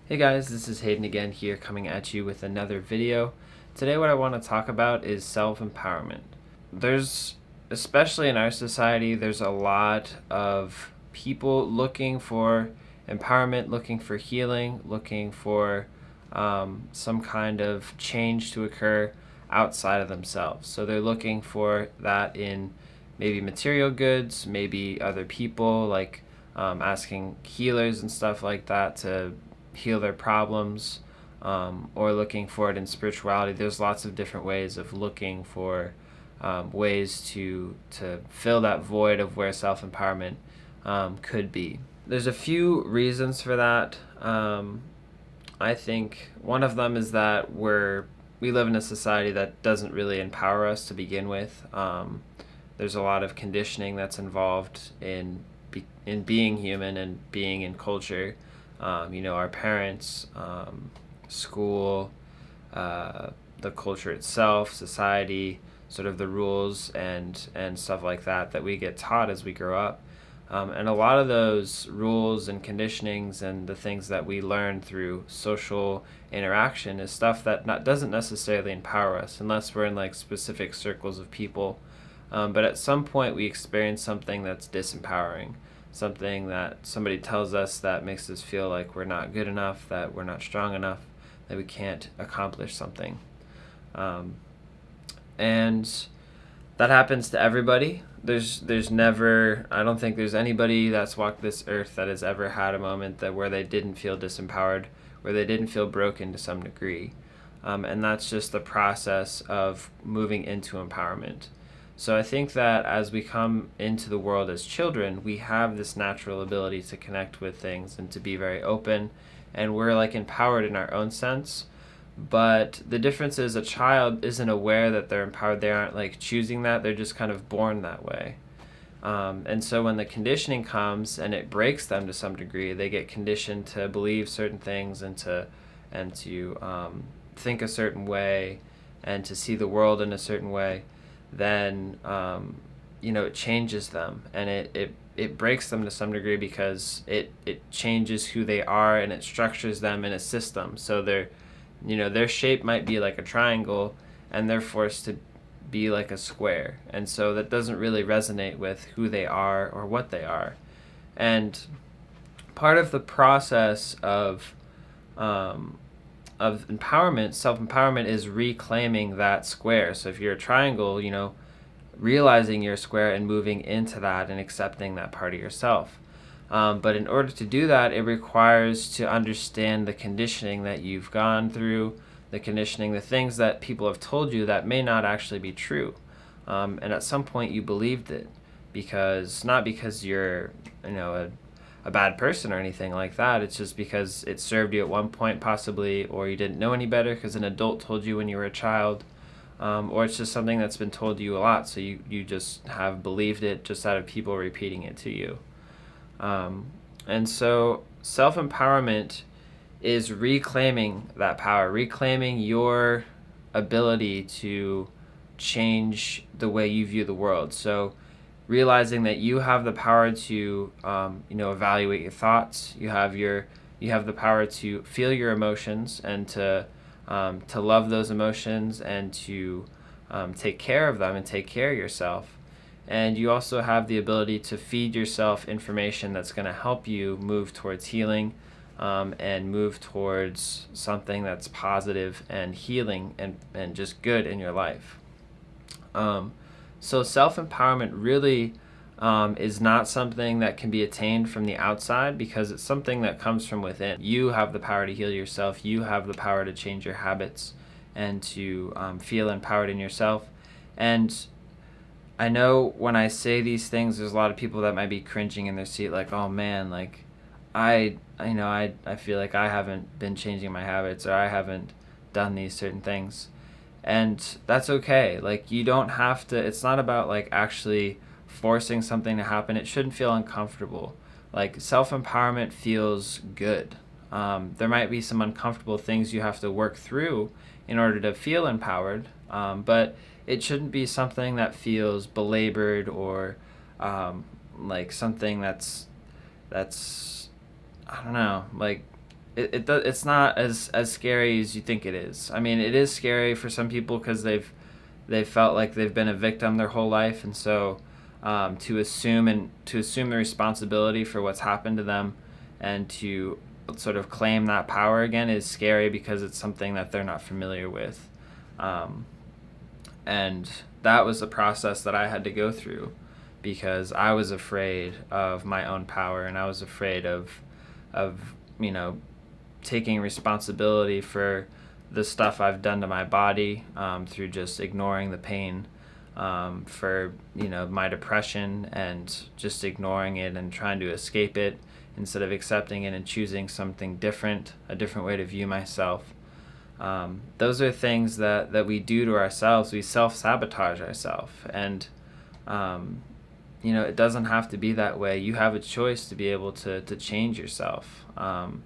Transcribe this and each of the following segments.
Hey guys, this is Hayden again here coming at you with another video. Today what I want to talk about is self-empowerment. Especially in our society, there's a lot of people looking for empowerment, looking for healing, looking for some kind of change to occur outside of themselves. So they're looking for that in maybe material goods, maybe other people, like asking healers and stuff like that to heal their problems, or looking for it in spirituality. There's lots of different ways of looking for ways to fill that void of where self-empowerment could be. There's a few reasons for that. I think one of them is that we live in a society that doesn't really empower us to begin with. There's a lot of conditioning that's involved in being human and being in culture. Our parents, school, the culture itself, society, sort of the rules and stuff like that we get taught as we grow up. And a lot of those rules and conditionings and the things that we learn through social interaction is stuff that doesn't necessarily empower us unless we're in like specific circles of people. But at some point we experience something that's disempowering, something that somebody tells us that makes us feel like we're not good enough, that we're not strong enough, that we can't accomplish something. And that happens to everybody. There's never, I don't think there's anybody that's walked this earth that has ever had a moment where they didn't feel disempowered, where they didn't feel broken to some degree. And that's just the process of moving into empowerment. So I think that as we come into the world as children, we have this natural ability to connect with things and to be very open, and we're like empowered in our own sense. But the difference is a child isn't aware that they're empowered. They aren't like choosing that. They're just kind of born that way. And so when the conditioning comes and it breaks them to some degree, they get conditioned to believe certain things and to think a certain way and to see the world in a certain way. Then it changes them, and it breaks them to some degree because it changes who they are, and it structures them in a system. So their shape might be like a triangle, and they're forced to be like a square, and so that doesn't really resonate with who they are or what they are. And part of the process of empowerment, self-empowerment, is reclaiming that square. So if you're a triangle, realizing you're a square and moving into that and accepting that part of yourself. But in order to do that, it requires to understand the conditioning that you've gone through, the things that people have told you that may not actually be true. And at some point you believed it, not because you're, a bad person or anything like that. It's just because it served you at one point possibly, or you didn't know any better because an adult told you when you were a child, or it's just something that's been told to you a lot, so you just have believed it just out of people repeating it to you. And so self-empowerment is reclaiming that power, reclaiming your ability to change the way you view the world. So realizing that you have the power to evaluate your thoughts. You have the power to feel your emotions and to love those emotions and to take care of them and take care of yourself. And you also have the ability to feed yourself information that's going to help you move towards healing, and move towards something that's positive and healing and just good in your life. So self-empowerment really is not something that can be attained from the outside, because it's something that comes from within. You have the power to heal yourself. You have the power to change your habits and to feel empowered in yourself. And I know when I say these things, there's a lot of people that might be cringing in their seat, like, oh man, like I feel like I haven't been changing my habits, or I haven't done these certain things. And that's okay. Like, you don't have to, it's not about like actually forcing something to happen. It shouldn't feel uncomfortable. Like, self-empowerment feels good. There might be some uncomfortable things you have to work through in order to feel empowered, but it shouldn't be something that feels belabored or like something that's I don't know, like it's not as scary as you think it is. I mean, it is scary for some people because they've felt like they've been a victim their whole life, and so to assume the responsibility for what's happened to them and to sort of claim that power again is scary because it's something that they're not familiar with. And that was a process that I had to go through because I was afraid of my own power, and I was afraid of you know, taking responsibility for the stuff I've done to my body through just ignoring the pain, for, you know, my depression and just ignoring it and trying to escape it instead of accepting it and choosing something different, a different way to view myself. Those are things that we do to ourselves. We self-sabotage ourselves, and you know, it doesn't have to be that way. You have a choice to be able to change yourself, and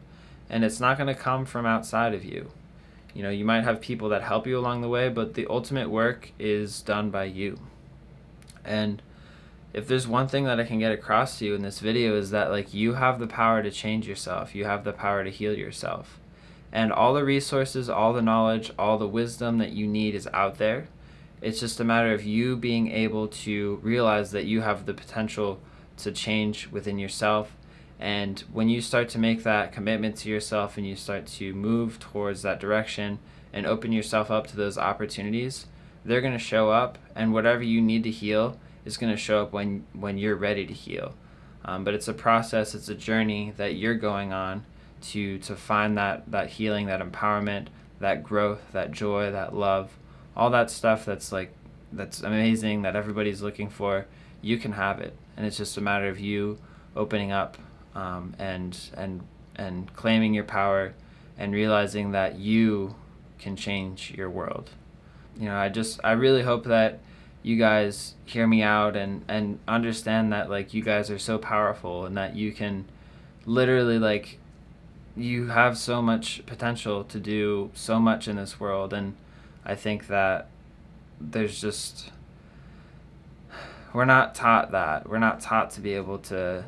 it's not going to come from outside of you. You know, you might have people that help you along the way, but the ultimate work is done by you. And if there's one thing that I can get across to you in this video is that, like, you have the power to change yourself. You have the power to heal yourself. And all the resources, all the knowledge, all the wisdom that you need is out there. It's just a matter of you being able to realize that you have the potential to change within yourself. And when you start to make that commitment to yourself and you start to move towards that direction and open yourself up to those opportunities, they're going to show up, and whatever you need to heal is going to show up when you're ready to heal. But it's a process, it's a journey that you're going on to find that healing, that empowerment, that growth, that joy, that love, all that stuff that's amazing, that everybody's looking for. You can have it, and it's just a matter of you opening up and claiming your power and realizing that you can change your world. You know, I really hope that you guys hear me out and understand that, like, you guys are so powerful and that you can literally, like, you have so much potential to do so much in this world. And I think that we're not taught that. We're not taught to be able to,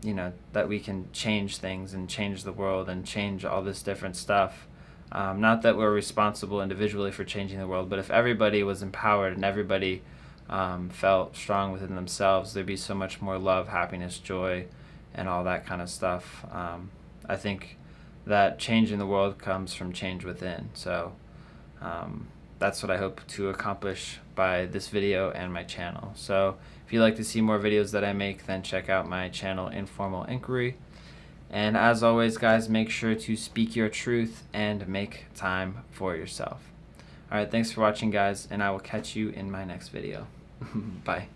you know, that we can change things and change the world and change all this different stuff. Not that we're responsible individually for changing the world, but if everybody was empowered and everybody felt strong within themselves, there'd be so much more love, happiness, joy, and all that kind of stuff. I think that change in the world comes from change within. So that's what I hope to accomplish by this video and my channel. So if you'd like to see more videos that I make, then check out my channel, Informal Inquiry. And as always, guys, make sure to speak your truth and make time for yourself. All right, thanks for watching, guys, and I will catch you in my next video. Bye.